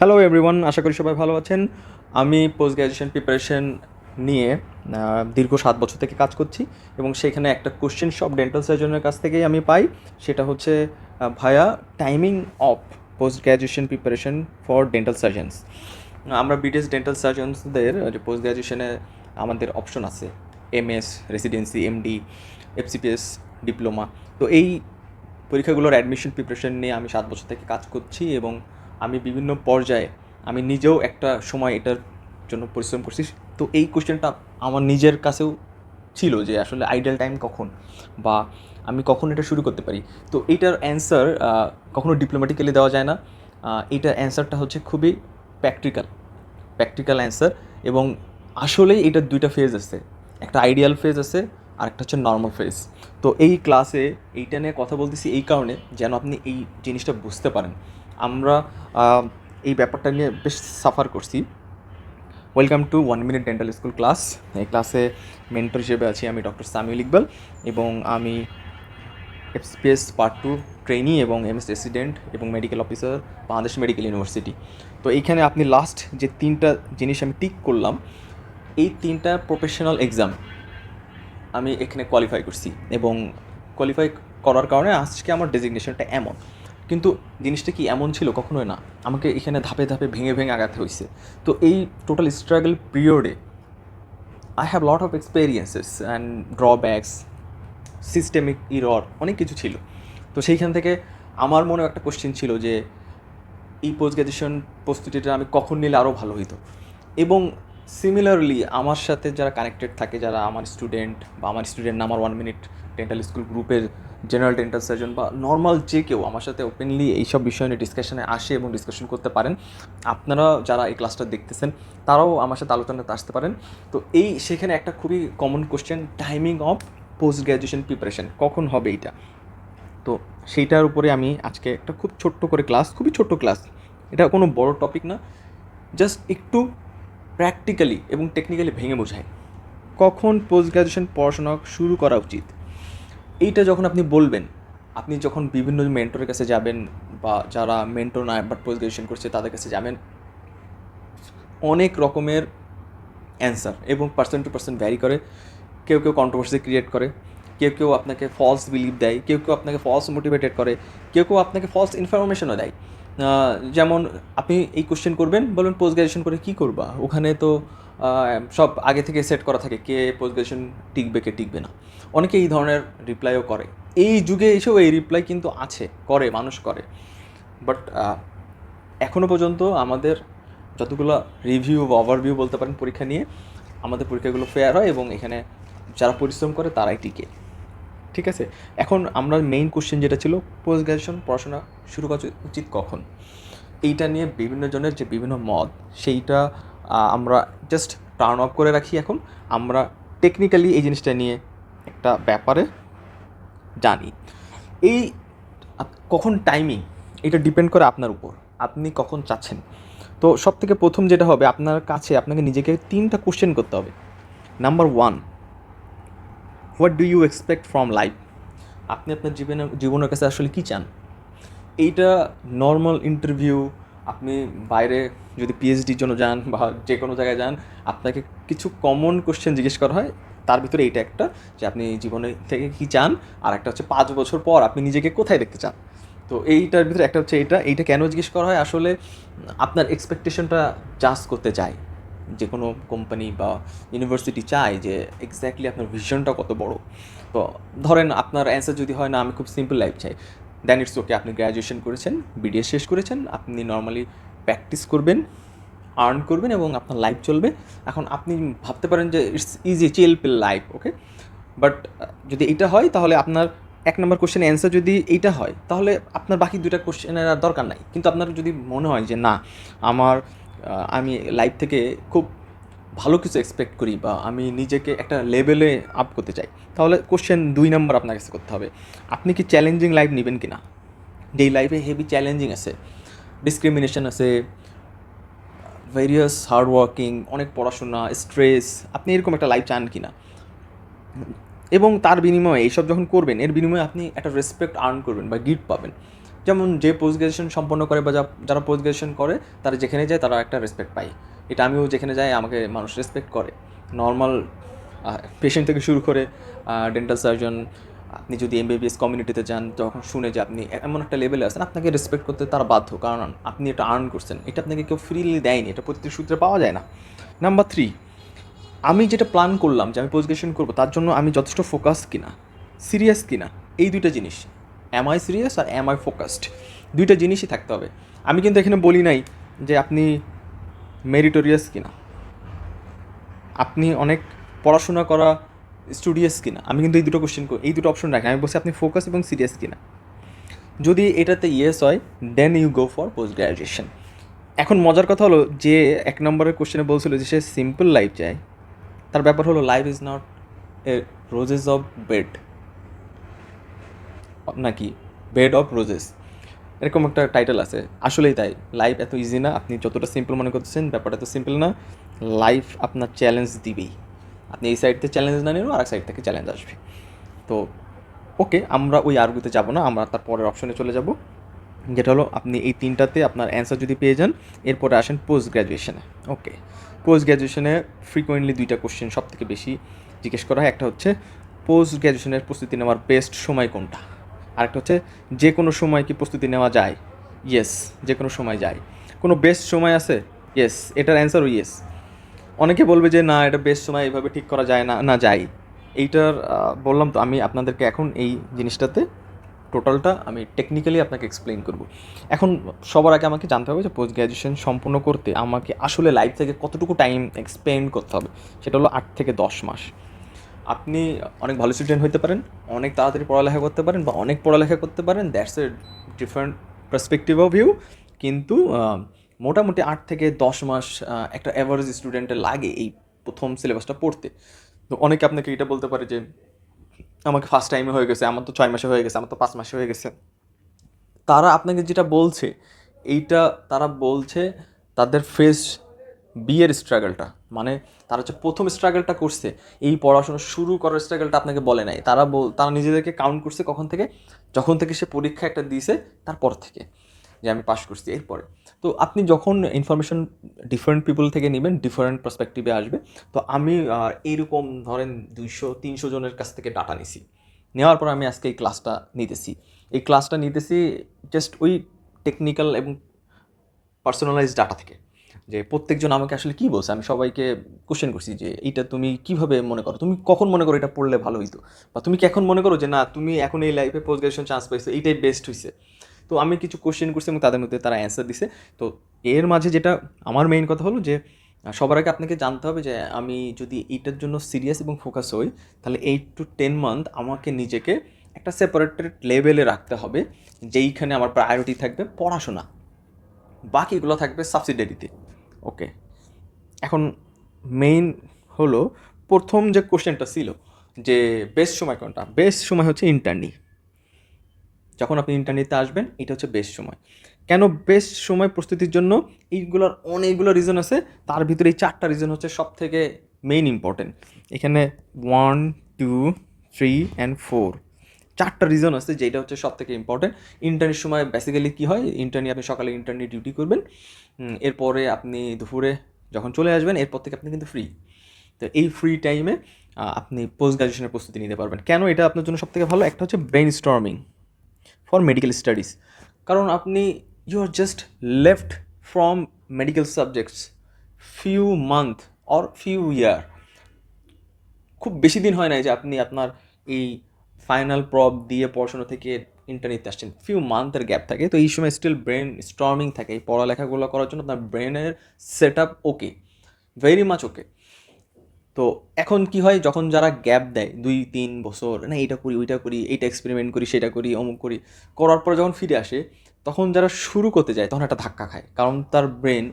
Hello everyone, আশা করি সবাই ভালো আছেন। আমি পোস্ট গ্র্যাজুয়েশন প্রিপারেশন নিয়ে দীর্ঘ 7 বছর থেকে কাজ করছি এবং সেখানে একটা কোশ্চেন সব ডেন্টাল সার্জনের কাছ থেকেই আমি পাই। সেটা হচ্ছে via timing of post graduation preparation for dental surgeons. আমরা বিডিএস ডেন্টাল সার্জনসদের যে পোস্ট গ্র্যাজুয়েশনে আমাদের অপশন আছে MS, residency, MD, FCPS, diploma. তো এই পরীক্ষাগুলোর অ্যাডমিশন প্রিপারেশন নিয়ে আমি 7 বছর থেকে কাজ করছি এবং আমি বিভিন্ন পর্যায়ে আমি নিজেও একটা সময় এটার জন্য পরিশ্রম করছি। তো এই কোশ্চেনটা আমার নিজের কাছেও ছিল যে আসলে আইডিয়াল টাইম কখন বা আমি কখন এটা শুরু করতে পারি। তো এইটার অ্যান্সার কখনো ডিপ্লোম্যাটিক্যালি দেওয়া যায় না। এইটার অ্যান্সারটা হচ্ছে খুবই প্র্যাকটিক্যাল অ্যান্সার। এবং আসলেই এটার দুইটা ফেজ আছে, একটা আইডিয়াল ফেজ আছে আর একটা হচ্ছে নর্মাল ফেজ। তো এই ক্লাসে এইটা নিয়ে কথা বলতেছি এই কারণে যেন আপনি এই জিনিসটা বুঝতে পারেন। আমরা এই ব্যাপারটা নিয়ে বেশ সাফার করছি। Welcome to 1 minute dental school class. এই ক্লাসে মেন্টর হিসেবে আছি আমি ডক্টর সামিউল ইকবাল এবং আমি এফসিপিএস পার্ট 2 ট্রেনি এবং এমএস রেসিডেন্ট এবং medical officer, Bangladesh medical university. তো এইখানে আপনি লাস্ট যে 3টা জিনিস আমি টিক করলাম, এই 3টা প্রফেশনাল এক্সাম আমি এখানে কোয়ালিফাই করছি এবং কোয়ালিফাই করার কারণে আজকে আমার ডেজিগনেশনটা এমন। কিন্তু জিনিসটা কি এমন ছিল? কখনোই না। আমাকে এখানে ধাপে ধাপে ভেঙে ভেঙে আগাতে হয়েছে। তো এই টোটাল স্ট্রাগল পিরিয়ডে I have lot of experiences and drawbacks, systemic error, অনেক কিছু ছিল। তো সেইখান থেকে আমার মনেও একটা কোশ্চেন ছিল যে এই পোস্ট গ্র্যাজুয়েশন প্রস্তুতিটা আমি কখন নিলে আরও ভালো হইতো। এবং সিমিলারলি আমার সাথে যারা কানেক্টেড থাকে, যারা আমার স্টুডেন্ট বা আমার স্টুডেন্ট না, আমার 1 মিনিট ডেন্টাল স্কুল গ্রুপের জেনারেল ডেন্টাল সার্জন বা নর্মাল যে কেউ আমার সাথে ওপেনলি এইসব বিষয় নিয়ে ডিসকাশনে আসে এবং ডিসকাশন করতে পারেন। আপনারা যারা এই ক্লাসটা দেখতেছেন তারাও আমার সাথে আলোচনাতে আসতে পারেন। তো এই সেখানে একটা খুবই common question, timing of post graduation preparation, কখন হবে এইটা। তো সেইটার উপরে আমি আজকে একটা খুব ছোট্ট করে ক্লাস, খুবই ছোট্ট ক্লাস, এটা কোনো বড় টপিক না, জাস্ট একটু প্র্যাকটিক্যালি এবং টেকনিক্যালি ভেঙে বোঝায় কখন পোস্ট গ্র্যাজুয়েশন পড়াশোনা শুরু করা উচিত। এইটা যখন আপনি বলবেন, আপনি যখন বিভিন্ন মেন্টরের কাছে যাবেন বা যারা মেন্টর না বাট পোস্ট গ্র্যাজুয়েশন করছে তাদের কাছে যাবেন, অনেক রকমের অ্যান্সার এবং পার্সন টু পার্সন ভ্যারি করে। কেউ কেউ কন্ট্রোভার্সি ক্রিয়েট করে, কেউ কেউ আপনাকে ফলস বিলিভ দেয়, কেউ কেউ আপনাকে ফলস মোটিভেটেড করে, কেউ কেউ আপনাকে ফলস ইনফরমেশনও দেয়। যেমন আপনি এই কোশ্চেন করবেন, বলবেন পোস্ট গ্র্যাজুয়েশন করে কী করবা, ওখানে তো সব আগে থেকে সেট করা থাকে কে পোস্ট গ্র্যাজুয়েশন টিকবে কে টিকবে না। অনেকে এই ধরনের রিপ্লাইও করে। এই যুগে এসেও এই রিপ্লাই কিন্তু আছে, করে, মানুষ করে। বাট এখনও পর্যন্ত আমাদের যতগুলো রিভিউ বা ওভারভিউ বলতে পারেন পরীক্ষা নিয়ে, আমাদের পরীক্ষাগুলো ফেয়ার হয় এবং এখানে যারা পরিশ্রম করে তারাই টিকে। ঠিক আছে, এখন আমরা মেইন কোশ্চেন যেটা ছিল পোস্ট গ্র্যাজুয়েশন পড়াশোনা শুরু করা উচিত কখন, এইটা নিয়ে বিভিন্ন জনের যে বিভিন্ন মত, সেইটা আমরা জাস্ট টার্ন অফ করে রাখি। এখন আমরা টেকনিক্যালি এই জিনিসটা নিয়ে একটা ব্যাপারে জানি। এই কখন টাইমিং, এটা ডিপেন্ড করে আপনার উপর, আপনি কখন চাচ্ছেন। তো সব থেকে প্রথম যেটা হবে, আপনার কাছে আপনাকে নিজেকে 3টা কোশ্চেন করতে হবে। Number 1, what do you expect from life? আপনি আপনার জীবনের কাছে আসলে কী চান? এইটা নর্মাল ইন্টারভিউ, আপনি বাইরে যদি পিএইচডির জন্য যান বা যে কোনো জায়গায় যান, আপনাকে কিছু কমন কোশ্চেন জিজ্ঞেস করা হয়। তার ভিতরে এইটা একটা, যে আপনি জীবনে থেকে কী চান, আর একটা হচ্ছে 5 বছর পর আপনি নিজেকে কোথায় দেখতে চান। তো এইটার ভিতরে একটা হচ্ছে এইটা কেন জিজ্ঞেস করা হয়, আসলে আপনার এক্সপেকটেশনটা জাজ করতে চায়। যে কোনো কোম্পানি বা ইউনিভার্সিটি চায় যে এক্স্যাক্টলি আপনার ভিশনটা কত বড়। তো ধরেন আপনার অ্যান্সার যদি হয় না আমি খুব সিম্পল লাইফ চাই, দেন ইটস ওকে। আপনি গ্র্যাজুয়েশন করেছেন, বিডিএস শেষ করেছেন, আপনি নর্মালি প্র্যাকটিস করবেন, আর্ন করবেন এবং আপনার লাইফ চলবে। এখন আপনি ভাবতে পারেন যে it's easy, chill pill life, okay. But যদি এইটা হয় তাহলে আপনার 1 নম্বর কোশ্চেনের অ্যান্সার যদি এইটা হয় তাহলে আপনার বাকি 2টা কোশ্চেনের আর দরকার নাই। কিন্তু আপনার যদি মনে হয় যে না, আমি লাইফ থেকে খুব ভালো কিছু এক্সপেক্ট করি বা আমি নিজেকে একটা লেভেলে আপ করতে চাই, তাহলে কোশ্চেন 2 নম্বর আপনার কাছে করতে হবে, আপনি কি চ্যালেঞ্জিং লাইফ নেবেন কি না। যেই লাইফে হেভি চ্যালেঞ্জিং আছে, ডিসক্রিমিনেশন আছে, ভেরিয়াস হার্ড ওয়ার্কিং, অনেক পড়াশোনা, স্ট্রেস, আপনি এরকম একটা লাইফ চান কি না। এবং তার বিনিময়ে এইসব যখন করবেন, এর বিনিময়ে আপনি একটা রেসপেক্ট আর্ন করবেন বা গিফট পাবেন। যেমন যে পোস্ট গ্র্যাজুয়েশন সম্পন্ন করে বা যারা পোস্ট গ্র্যাজুয়েশন করে তারা যেখানে যায় তারা একটা রেসপেক্ট পায়। এটা আমিও যেখানে যাই আমাকে মানুষ রেসপেক্ট করে। নর্মাল পেশেন্ট থেকে শুরু করে ডেন্টাল সার্জন, আপনি যদি এমবিবিএস কমিউনিটিতে যান, যখন শুনে যে আপনি এমন একটা লেভেলে আছেন, আপনাকে রেসপেক্ট করতে তারা বাধ্য, কারণ আপনি এটা আর্ন করছেন। এটা আপনাকে কেউ ফ্রিলি দেয়নি, এটা প্রতিটি সূত্রে পাওয়া যায় না। নাম্বার 3, আমি যেটা প্ল্যান করলাম যে আমি পোস্ট গ্র্যাজুয়েশন করবো, তার জন্য আমি যথেষ্ট ফোকাস কিনা, সিরিয়াস কিনা, এই দুইটা জিনিস, অ্যাম আই সিরিয়াস আর অ্যাম আই ফোকাসড, দুইটা জিনিসই থাকতে হবে। আমি কিন্তু এখানে বলি নাই যে আপনি মেরিটোরিয়াস কিনা, আপনি অনেক পড়াশোনা করা স্টুডিয়াস কিনা, আমি কিন্তু এই দুটো কোশ্চেন, এই দুটো অপশন রাখি। আমি বলছি আপনি ফোকাস এবং সিরিয়াস কিনা। যদি এটাতে ইয়েস হয়, then you go for post graduation. এখন মজার কথা হলো, যে 1 নম্বরের কোশ্চেনে বলছিল যে সে সিম্পল লাইফ চায়, তার ব্যাপার হলো life is not a roses of bed, নাকি বেড অফ রোজেস, এরকম একটা টাইটেল আছে। আসলেই তাই, লাইফ এত ইজি না, আপনি যতটা সিম্পল মনে করতেছেন ব্যাপারটা এত সিম্পল না। লাইফ আপনার চ্যালেঞ্জ দিবেই, আপনি এই সাইড থেকে চ্যালেঞ্জ না নিলেও আর এক সাইড থেকে চ্যালেঞ্জ আসবে। তো ওকে, আমরা ওই আর্গুতে যাব না, আমরা তার পরের অপশনে চলে যাব, যেটা হলো আপনি এই 3টাতে আপনার অ্যান্সার যদি পেয়ে যান, এরপরে আসেন পোস্ট গ্র্যাজুয়েশনে। ওকে, পোস্ট গ্র্যাজুয়েশনে ফ্রিকোয়েন্টলি 2টা কোশ্চেন সব থেকে বেশি জিজ্ঞেস করা হয়। একটা হচ্ছে পোস্ট গ্র্যাজুয়েশনের প্রস্তুতি নেওয়ার বেস্ট সময় কোনটা, আরেকটা হচ্ছে যে কোনো সময় কি প্রস্তুতি নেওয়া যায়। ইয়েস, যে কোনো সময় যায়। কোনো বেস্ট সময় আছে? ইয়েস, এটার অ্যান্সারও ইয়েস। অনেকে বলবে যে না, এটা বেস্ট সময় এভাবে ঠিক করা যায় না, না যায়। এইটার বললাম তো, আমি আপনাদেরকে এখন এই জিনিসটাতে টোটালটা আমি টেকনিক্যালি আপনাকে এক্সপ্লেইন করব। এখন সবার আগে আমাকে জানতে হবে যে পোস্ট গ্র্যাজুয়েশন সম্পূর্ণ করতে আমাকে আসলে লাইফ থেকে কতটুকু টাইম এক্সপেন্ড করতে হবে। সেটা হলো 8 থেকে 10 মাস। আপনি অনেক ভালো স্টুডেন্ট হতে পারেন, অনেক তাড়াতাড়ি পড়ালেখা করতে পারেন, বা অনেক পড়ালেখা করতে পারেন, that's a different perspective of view. কিন্তু মোটামুটি 8 থেকে 10 মাস একটা অ্যাভারেজ স্টুডেন্টের লাগে এই প্রথম সিলেবাসটা পড়তে। তো অনেকে আপনাকে এটা বলতে পারে যে আমাকে ফার্স্ট টাইমে হয়ে গেছে, আমার তো 6 মাসে হয়ে গেছে, আমার তো 5 মাসে হয়ে গেছে। তারা আপনাকে যেটা বলছে, এইটা তারা বলছে তাদের ফেস বিয়ের স্ট্রাগলটা, মানে তারা যে প্রথম স্ট্রাগলটা করছে, এই পড়াশোনা শুরু করার স্ট্রাগলটা আপনাকে বলে নাই। তারা নিজেদেরকে কাউন্ট করছে কখন থেকে, যখন থেকে সে পরীক্ষা একটা দিয়েছে তারপর থেকে, যে আমি পাশ করছি এরপরে। তো আপনি যখন ইনফরমেশন ডিফারেন্ট পিপল থেকে নেবেন, ডিফারেন্ট পার্সপেক্টিভে আসবে। তো আমি এইরকম ধরেন 200-300 জনের কাছ থেকে ডাটা নিছি, নেওয়ার পর আমি আজকে এই ক্লাসটা নিতেছি জাস্ট ওই টেকনিক্যাল এবং পার্সোনালাইজ ডাটা থেকে, যে প্রত্যেকজন আমাকে আসলে কী বলছে। আমি সবাইকে কোশ্চেন করছি যে এইটা তুমি কীভাবে মনে করো, তুমি কখন মনে করো এটা পড়লে ভালো হইতো, বা তুমি কি এখন মনে করো যে না, তুমি এখন এই লাইফে পোস্ট গ্রাজুয়েশন চান্স পাইছো, এইটাই বেস্ট হয়েছে। তো আমি কিছু কোশ্চেন করছি এবং তাদের মধ্যে তারা অ্যান্সার দিছে। তো এর মাঝে যেটা আমার মেইন কথা হলো যে সবার আগে আপনাকে জানতে হবে যে আমি যদি এইটার জন্য সিরিয়াস এবং ফোকাস হই, তাহলে 8 to 10 মান্থ আমাকে নিজেকে একটা সেপারেটেড লেভেলে রাখতে হবে, যেইখানে আমার প্রায়োরিটি থাকবে পড়াশোনা, বাকিগুলো থাকবে সাবসিডিয়ারিতে। ওকে, এখন মেইন হলো প্রথম যে কোশ্চেনটা ছিল যে বেস্ট সময় কোনটা, বেস্ট সময় হচ্ছে ইন্টার্নি। যখন আপনি ইন্টারনেটে আসবেন, এটা হচ্ছে বেস্ট সময়। কেন বেস্ট সময় প্রস্তুতির জন্য? এইগুলোর অনেকগুলো রিজন আছে, তার ভিতরে এই 4টা রিজন হচ্ছে সব থেকে মেইন ইম্পর্টেন্ট। এখানে 1, 2, 3 and 4 4টা রিজন আছে, যেটা হচ্ছে সব থেকে ইম্পর্টেন্ট। ইন্টার্নের সময় বেসিক্যালি কী হয়, আপনি সকালে ইন্টার্নি ডিউটি করবেন, এরপরে আপনি দুপুরে যখন চলে আসবেন, এরপর থেকে আপনি কিন্তু ফ্রি। তো এই ফ্রি টাইমে আপনি পোস্ট গ্রাজুয়েশনের প্রস্তুতি নিতে পারবেন। কেন এটা আপনার জন্য সবথেকে ভালো? একটা হচ্ছে brain storming for medical studies, কারণ আপনি you are just left from medical subjects few month or few year. খুব বেশি দিন হয় নাই যে আপনি আপনার এই ফাইনাল প্রব দিয়ে পড়াশোনা থেকে ইন্টারনেটে আসছেন, ফিউ মান্থের গ্যাপ থাকে। তো এই সময় স্টিল ব্রেন স্টর্মিং থাকে, এই পড়ালেখাগুলো করার জন্য আপনার ব্রেনের set up okay, very much okay. তো এখন কি হয়, যখন যারা গ্যাপ দেয় 2-3 বছর, না এটা করি ওইটা করি, এইটা এক্সপেরিমেন্ট করি সেটা করি অমুক করি, করার পর যখন ফিরে আসে, তখন যারা শুরু করতে যায় তখন একটা ধাক্কা খায়, কারণ তার ব্রেন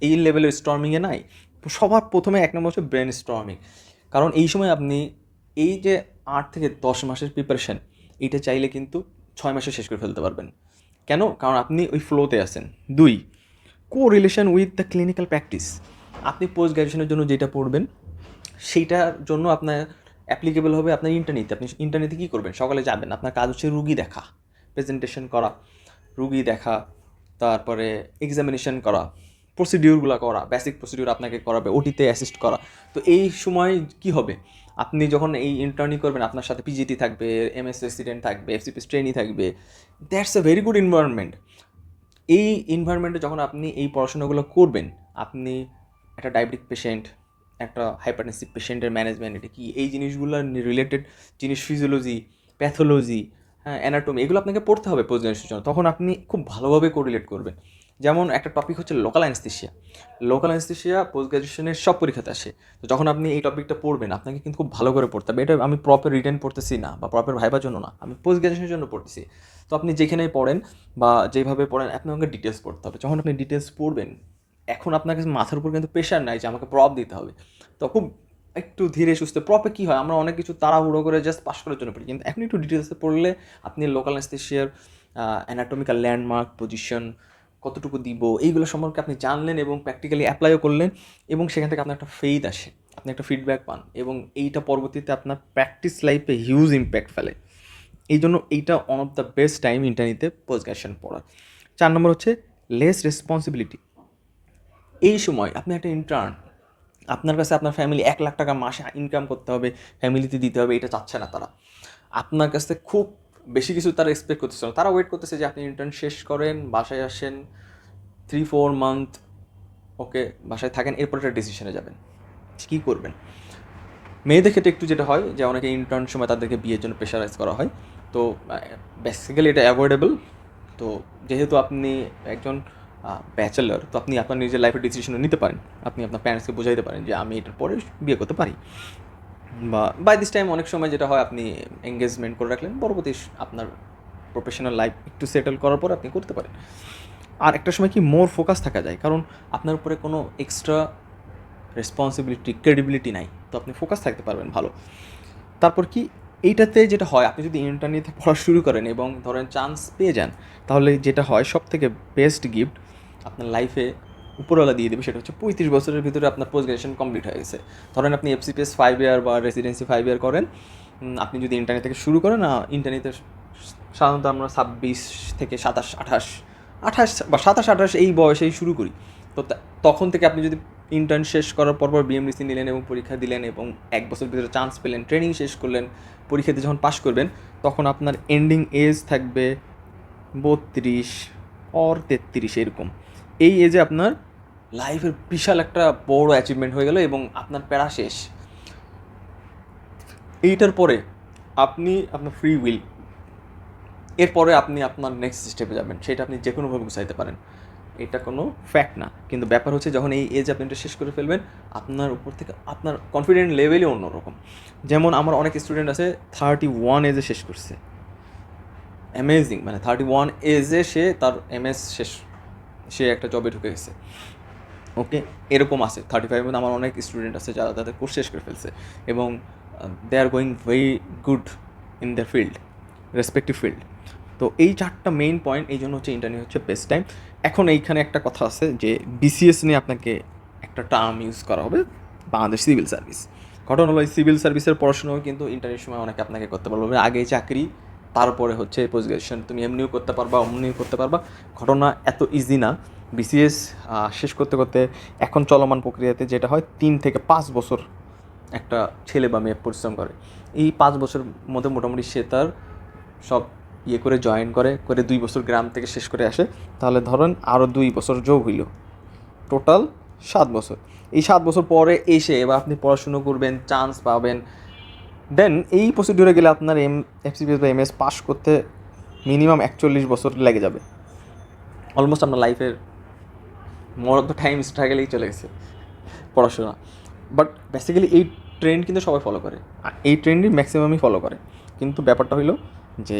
এই লেভেলের স্টর্মিংয়ে নাই। সবার প্রথমে 1 নম্বর হচ্ছে ব্রেন স্টর্মিং। কারণ এই সময় আপনি এই যে 8 থেকে 10 মাসের প্রিপারেশন, এইটা চাইলে কিন্তু 6 মাসে শেষ করে ফেলতে পারবেন। কেন? কারণ আপনি ওই ফ্লোতে আছেন। 2, correlation with the clinical practice. আপনি পোস্ট গ্র্যাজুয়েশনের জন্য যেটা পড়বেন, সেইটার জন্য আপনার অ্যাপ্লিকেবল হবে আপনার ইন্টারনেটে। আপনি ইন্টারনেটে কী করবেন? সকালে যাবেন, আপনার কাজ হচ্ছে রুগী দেখা, প্রেজেন্টেশন করা, রুগী দেখা, তারপরে এক্সামিনেশন করা, প্রসিডিউরগুলো করা, বেসিক প্রসিডিউর আপনাকে করাবে, ওটিতে অ্যাসিস্ট করা। তো এই সময় কি হবে, আপনি যখন এই ইন্টার্নি করবেন আপনার সাথে পিজিটি থাকবে, এমএস রেসিডেন্ট থাকবে, এফসিপিএস ট্রেনি থাকবে। That's a very good environment. এই এনভায়রনমেন্টে যখন আপনি এই পড়াশোনাগুলো করবেন, আপনি একটা ডায়াবেটিক পেশেন্ট, একটা হাইপারটেনসিভ পেশেন্টের ম্যানেজমেন্ট এটা কি, এই জিনিসগুলো রিলেটেড জিনিস, ফিজিওলজি, প্যাথোলজি, হ্যাঁ, অ্যানাটমি, এগুলো আপনাকে পড়তে হবে পোস্ট গ্রাজুয়েশনের জন্য। তখন আপনি খুব ভালোভাবে কোরিলেট করবেন। যেমন একটা টপিক হচ্ছে local anaesthesia. Local anaesthesia post গ্রাজুয়েশনের সব পরীক্ষাতে আসে। তো যখন আপনি এই টপিকটা পড়বেন আপনাকে কিন্তু খুব ভালো করে পড়তে হবে। এটা আমি প্রপার রিটেন পড়তেছি না বা প্রপার ভাইবার জন্য না, আমি পোস্ট গ্রাজুয়েশনের জন্য পড়তেছি। তো আপনি যেখানেই পড়েন বা যেভাবে পড়েন আপনাকে ডিটেলস পড়তে হবে। যখন আপনি ডিটেলস পড়বেন, এখন আপনার কাছে মাথার উপর কিন্তু প্রেশার নাই যে আমাকে প্রপ দিতে হবে। তো খুব একটু ধীরে সুস্থে, প্রপে কী হয় আমরা অনেক কিছু তাড়াহুড়ো করে জাস্ট পাস করার জন্য পড়ি, কিন্তু এখন একটু ডিটেলসে পড়লে আপনি লোকাল অ্যানেস্থেশিয়ার অ্যানাটমিক্যাল ল্যান্ডমার্ক, পজিশন, কতটুকু দিব, এইগুলো সম্পর্কে আপনি জানলেন এবং প্র্যাকটিক্যালি অ্যাপ্লাইও করলেন, এবং সেখান থেকে আপনার একটা ফেইথ আসে, আপনি একটা ফিডব্যাক পান, এবং এইটা পরবর্তীতে আপনার প্র্যাকটিস লাইফে হিউজ ইম্প্যাক্ট ফেলে। এই জন্য এইটা one of the best time ইন্টারনিতে পোস্ট গ্রাজুয়েশন পড়ার। 4 নম্বর হচ্ছে লেস রেসপন্সিবিলিটি। এই সময় আপনি একটা ইন্টার্ন, আপনার কাছে আপনার ফ্যামিলি 1 লাখ টাকা মাসে ইনকাম করতে হবে, ফ্যামিলিতে দিতে হবে, এটা চাচ্ছে না তারা। আপনার কাছে খুব বেশি কিছু তারা এক্সপেক্ট করতেছে না, তারা ওয়েট করতেছে যে আপনি ইন্টার্ন শেষ করেন, বাসায় আসেন, 3-4 মান্থ ওকে বাসায় থাকেন, এরপর একটা ডিসিশনে যাবেন কী করবেন। মেয়েদের ক্ষেত্রে একটু যেটা হয় যে অনেকে ইন্টার্ন সময় তাদেরকে বিয়ের জন্য প্রেশারাইজ করা হয়। তো বেসিক্যালি এটা অ্যাভয়েডেবল। তো যেহেতু আপনি একজন ব্যাচেলার, তো আপনি আপনার নিজের লাইফের ডিসিশনও নিতে পারেন। আপনি আপনার প্যারেন্টসকে বোঝাইতে পারেন যে আমি এটার পরে বিয়ে করতে পারি, বা বাই দিস টাইম অনেক সময় যেটা হয় আপনি এঙ্গেজমেন্ট করে রাখলেন, পরবর্তী আপনার প্রফেশনাল লাইফ একটু সেটেল করার পর আপনি করতে পারেন। আর একটা সময় কি মোর ফোকাস থাকা যায়, কারণ আপনার উপরে কোনো এক্সট্রা রেসপন্সিবিলিটি, ক্রেডিবিলিটি নাই, তো আপনি ফোকাস থাকতে পারবেন ভালো। তারপর কি, এইটাতে যেটা হয় আপনি যদি ইন্টারনেটে পড়া শুরু করেন এবং ধরেন চান্স পেয়ে যান, তাহলে যেটা হয় সব থেকে বেস্ট গিফট আপনার লাইফে উপরওয়ালা দিয়ে দেবে, সেটা হচ্ছে 35 বছরের ভিতরে আপনার পোস্ট গ্রাজুয়েশন কমপ্লিট হয়ে গেছে। ধরেন আপনি এফসিপিএস 5 ইয়ার বা রেসিডেন্সি 5 ইয়ার করেন, আপনি যদি ইন্টারনেট থেকে শুরু করেন, ইন্টারনেটে সাধারণত আমরা 26 থেকে 27, 28 বা 27-28 এই বয়সেই শুরু করি। তো তখন থেকে আপনি যদি ইন্টার্ন শেষ করার পর বিএমডিসি নিলেন এবং পরীক্ষা দিলেন এবং 1 বছর ভিতরে চান্স পেলেন, ট্রেনিং শেষ করলেন, পরীক্ষাতে যখন পাশ করবেন, তখন আপনার এন্ডিং এজ থাকবে 32 অর 33 এরকম। এই এজে আপনার লাইফের বিশাল একটা বড় অ্যাচিভমেন্ট হয়ে গেল এবং আপনার প্যারা শেষ। এইটার পরে আপনি আপনার ফ্রি উইল, এরপরে আপনি আপনার নেক্সট স্টেপে যাবেন, সেটা আপনি যে কোনোভাবে গুছাইতে পারেন, এটা কোনো ফ্যাক্ট না। কিন্তু ব্যাপার হচ্ছে যখন এই এজ আপনি এটা শেষ করে ফেলবেন, আপনার উপর থেকে আপনার কনফিডেন্ট লেভেলই অন্যরকম। যেমন আমার অনেক স্টুডেন্ট আছে 31 এজে শেষ করছে, অ্যামেজিং, মানে 31 এজে সে তার এমএস শেষ, সে একটা জবে ঢুকে গেছে। ওকে, এরকম আছে 35 মধ্যে আমার অনেক স্টুডেন্ট আছে যারা তাদের কোর্স শেষ করে ফেলছে এবং they are going very good in the field, respective field. তো এই 4টা মেইন পয়েন্ট, এই জন্য হচ্ছে ইন্টারভিউ হচ্ছে বেস্ট টাইম। এখন এইখানে একটা কথা আছে যে বিসিএস নিয়ে আপনাকে একটা টার্ম ইউজ করা হবে, বাংলাদেশ সিভিল সার্ভিস। ঘটনা হলো এই সিভিল সার্ভিসের পড়াশোনাও কিন্তু ইন্টারভিউর সময় অনেকে আপনাকে করতে পারবে, আগে চাকরি, তারপরে হচ্ছে পোস্ট গ্রাজুয়েশন, তুমি এমনিও করতে পারবা অমনিও করতে পারবা। ঘটনা এত ইজি না। বিসিএস শেষ করতে করতে এখন চলমান প্রক্রিয়াতে যেটা হয় 3 থেকে 5 বছর একটা ছেলে বা মেয়ে পরিশ্রম করে। এই 5 বছর মধ্যে মোটামুটি সে তার সব করে জয়েন করে 2 বছর গ্রাম থেকে শেষ করে আসে, তাহলে ধরেন আরও 2 বছর যোগ হইল, টোটাল 7 বছর। এই 7 বছর পরে এসে এবার আপনি পড়াশুনো করবেন, চান্স পাবেন, দেন এই প্রসিডিউরে গেলে আপনার এফসিপিএস বা এমএস পাস করতে মিনিমাম 41 বছর লেগে যাবে। অলমোস্ট আপনার লাইফের মোর অফ দ্য টাইম স্ট্রাগলেই চলে গেছে পড়াশোনা। বাট বেসিক্যালি এই ট্রেন্ড কিন্তু সবাই ফলো করে, এই ট্রেন্ডই ম্যাক্সিমামই ফলো করে। কিন্তু ব্যাপারটা হইলো যে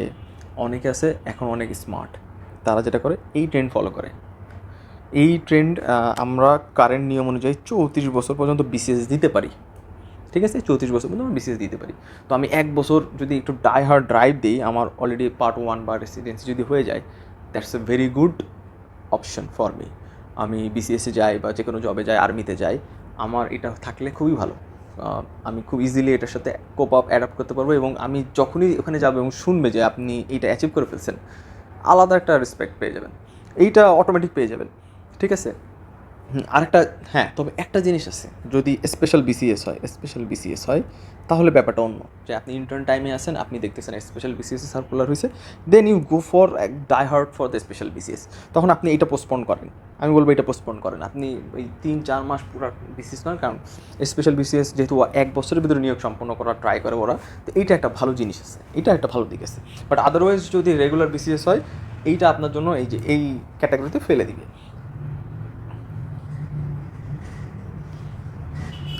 অনেকে আছে এখন অনেক স্মার্ট, তারা যেটা করে এই ট্রেন্ড ফলো করে। এই ট্রেন্ড আমরা কারেন্ট নিয়ম অনুযায়ী 34 বছর পর্যন্ত বিসিএস দিতে পারি, ঠিক আছে? 34 বছর পর্যন্ত আমরা বিসিএস দিতে পারি। তো আমি 1 বছর যদি একটু ডাই হার্ড ড্রাইভ দিই, আমার অলরেডি পার্ট 1 বা রেসিডেন্সি যদি হয়ে যায়, that's a very good option for me. আমি বিসিএসে যাই বা যে কোনো জবে যাই, আর্মিতে যাই, আমার এটা থাকলে খুবই ভালো। আমি খুব ইজিলি এটার সাথে কোপ আপ অ্যাডাপ্ট করতে পারবো, এবং আমি যখনই ওখানে যাবো এবং শুনবে যে আপনি এইটা অ্যাচিভ করে ফেলছেন, আলাদা একটা রেসপেক্ট পেয়ে যাবেন, এইটা অটোমেটিক পেয়ে যাবেন। ঠিক আছে। আরেকটা, হ্যাঁ, তবে একটা জিনিস আছে, যদি স্পেশাল বিসিএস হয় তাহলে ব্যাপারটা অন্য। যে আপনি ইন্টার্ন টাইমে আসেন, আপনি দেখতেছেন স্পেশাল বিসিএস সার্কুলার হয়েছে, then you go for die hard for the special BCS. তখন আপনি এটা পোস্টপোন করেন, আমি বলবো এটা পোস্টপোন করেন। আপনি এই 3-4 মাস পুরো বিসিএস নয়, কারণ স্পেশাল বিসিএস যেহেতু 1 বছরের ভিতরে নিয়োগ সম্পন্ন করা ট্রাই করে ওরা, তো এইটা একটা ভালো জিনিস আছে, এটা একটা ভালো দিক আছে। বাট আদারওয়াইজ যদি রেগুলার বিসিএস হয়, এইটা আপনার জন্য এই যে এই ক্যাটাগরিতে ফেলে দিবে।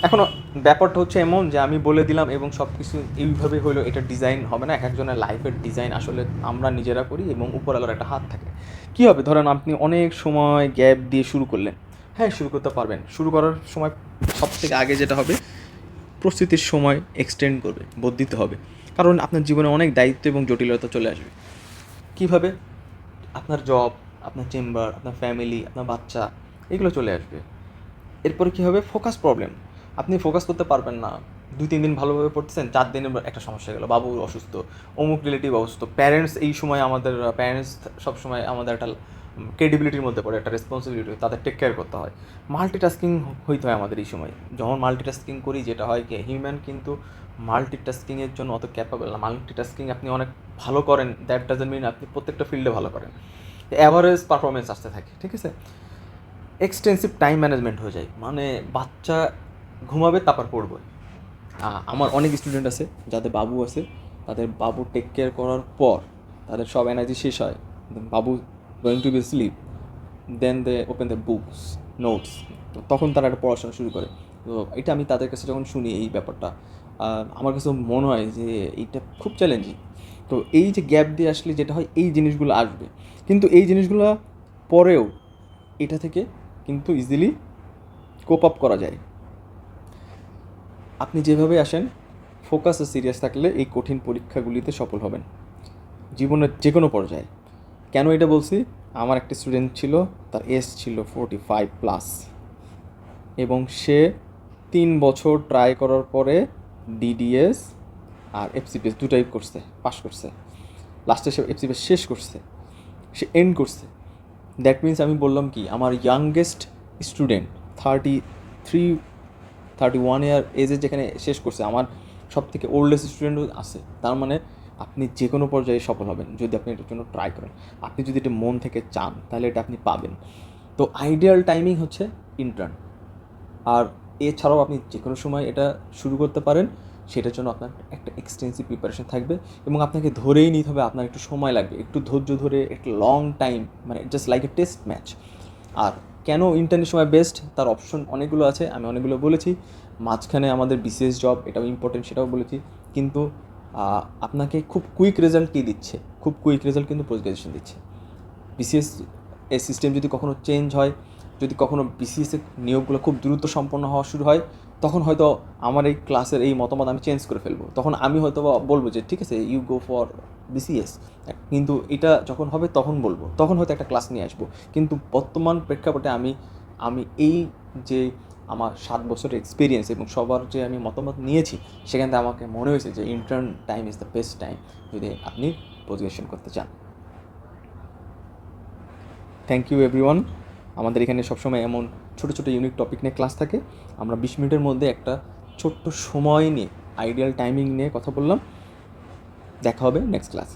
এখনও ব্যাপারটা হচ্ছে এমন যে আমি বলে দিলাম এবং সব কিছু এইভাবে হইলো, এটা ডিজাইন হবে না। এক একজনের লাইফের ডিজাইন আসলে আমরা নিজেরা করি এবং উপরওয়ালার একটা হাত থাকে। কী হবে, ধরেন আপনি অনেক সময় গ্যাপ দিয়ে শুরু করলেন, হ্যাঁ শুরু করতে পারবেন। শুরু করার সময় সব থেকে আগে যেটা হবে, প্রস্তুতির সময় এক্সটেন্ড করবে, বর্ধিত হবে, কারণ আপনার জীবনে অনেক দায়িত্ব এবং জটিলতা চলে আসবে। কীভাবে? আপনার জব, আপনার চেম্বার, আপনার ফ্যামিলি, আপনার বাচ্চা, এগুলো চলে আসবে। এরপরে কী হবে? Focus problem. আপনি ফোকাস করতে পারবেন না। 2-3 দিন ভালোভাবে পড়তেছেন, 4 দিনে একটা সমস্যা গেল, বাবু অসুস্থ, অমুক রিলেটিভ অসুস্থ। প্যারেন্টস এই সময় আমাদের প্যারেন্টস সবসময় আমাদের একটা ক্রেডিবিলিটির মধ্যে পড়ে, একটা রেসপন্সিবিলিটি, তাদের টেক কেয়ার করতে হয়। মাল্টিটাস্কিং হইতে হয় আমাদের এই সময়। যখন মাল্টিটাস্কিং করি, যেটা হয় কি, হিউম্যান কিন্তু মাল্টিটাস্কিংয়ের জন্য অত ক্যাপাবল না। মাল্টিটাস্কিং আপনি অনেক ভালো করেন, দ্যাট ডাজন্ট মিন আপনি প্রত্যেকটা ফিল্ডে ভালো করেন। অ্যাভারেজ পারফরমেন্স আসতে থাকে। ঠিক আছে। এক্সটেন্সিভ টাইম ম্যানেজমেন্ট হয়ে যায়, মানে বাচ্চা ঘুমাবে তারপর পড়বে। আমার অনেক স্টুডেন্ট আছে যাদের বাবু আছে, তাদের বাবু টেক কেয়ার করার পর তাদের সব এনার্জি শেষ হয়, বাবু going to be sleep, then they open the books, notes, তখন তারা একটা পড়াশোনা শুরু করে। তো এটা আমি তাদের কাছে যখন শুনি এই ব্যাপারটা, আমার কাছে মনে হয় যে এইটা খুব চ্যালেঞ্জিং। তো এই যে গ্যাপ দিয়ে আসলে যেটা হয়, এই জিনিসগুলো আসবে, কিন্তু এই জিনিসগুলো পরেও এটা থেকে কিন্তু ইজিলি কোপ আপ করা যায়। আপনি যেভাবে আসেন, ফোকাস ও সিরিয়াস থাকলে এই কঠিন পরীক্ষাগুলিতে সফল হবেন জীবনের যে কোনো পর্যায়ে। কেন এটা বলছি? আমার একটা স্টুডেন্ট ছিল, তার এজ ছিল 45+, এবং সে 3 বছর ট্রাই করার পরে ডিডিএস আর এফসিপিএস দুটাই করছে, পাস করছে। লাস্টে সে এফসিপিএস শেষ করছে, সে এন্ড করছে। দ্যাট মিনস আমি বললাম কি, আমার ইয়াংগেস্ট স্টুডেন্ট 31 ইয়ার এজে যেখানে শেষ করছে, আমার সব থেকে ওল্ডেস্ট স্টুডেন্টও আছে। তার মানে আপনি যে কোনো পর্যায়ে সফল হবেন যদি আপনি এটার জন্য ট্রাই করেন। আপনি যদি এটা মন থেকে চান তাহলে এটা আপনি পাবেন। তো আইডিয়াল টাইমিং হচ্ছে ইন্টার্ন, আর এছাড়াও আপনি যে কোনো সময় এটা শুরু করতে পারেন। সেটার জন্য আপনার একটা এক্সটেন্সিভ প্রিপারেশন থাকবে এবং আপনাকে ধরেই নিতে হবে, আপনার একটু সময় লাগবে, একটু ধৈর্য ধরে, একটা লং টাইম, মানে just like a test match. আর কেন ইন্টার্নের সময় বেস্ট, তার অপশন অনেকগুলো আছে, আমি অনেকগুলো বলেছি। মাঝখানে আমাদের বিসিএস জব, এটাও ইম্পর্টেন্ট, সেটাও বলেছি। কিন্তু আপনাকে খুব কুইক রেজাল্ট কী দিচ্ছে? খুব কুইক রেজাল্ট কিন্তু পোস্ট গ্রাজুয়েশন দিচ্ছে। বিসিএস এর সিস্টেম যদি কখনো চেঞ্জ হয়, যদি কখনো বিসিএসের নিয়োগগুলো খুব দ্রুত সম্পন্ন হওয়া শুরু হয়, তখন হয়তো আমার এই ক্লাসের এই মতামত আমি চেঞ্জ করে ফেলবো। তখন আমি হয়তো বলবো যে ঠিক আছে, ইউ গো ফর বিসিএস। কিন্তু এটা যখন হবে তখন বলবো, তখন হয়তো একটা ক্লাস নিয়ে আসবো। কিন্তু বর্তমান প্রেক্ষাপটে আমি এই যে আমার 7 বছরের এক্সপিরিয়েন্স এবং সবার যে আমি মতামত নিয়েছি, সেখান থেকে আমাকে মনে হয়েছে যে intern time is the best time যদি আপনি পোস্ট গ্রাজুয়েশন করতে চান। Thank you everyone. আমাদের এখানে সবসময় এমন ছোটো ছোটো ইউনিক টপিক নিয়ে ক্লাস থাকে। আমরা 20 মিনিটের মধ্যে একটা ছোট্ট সময় নিয়ে, আইডিয়াল টাইমিং নিয়ে কথা বললাম। দেখা হবে নেক্সট ক্লাস।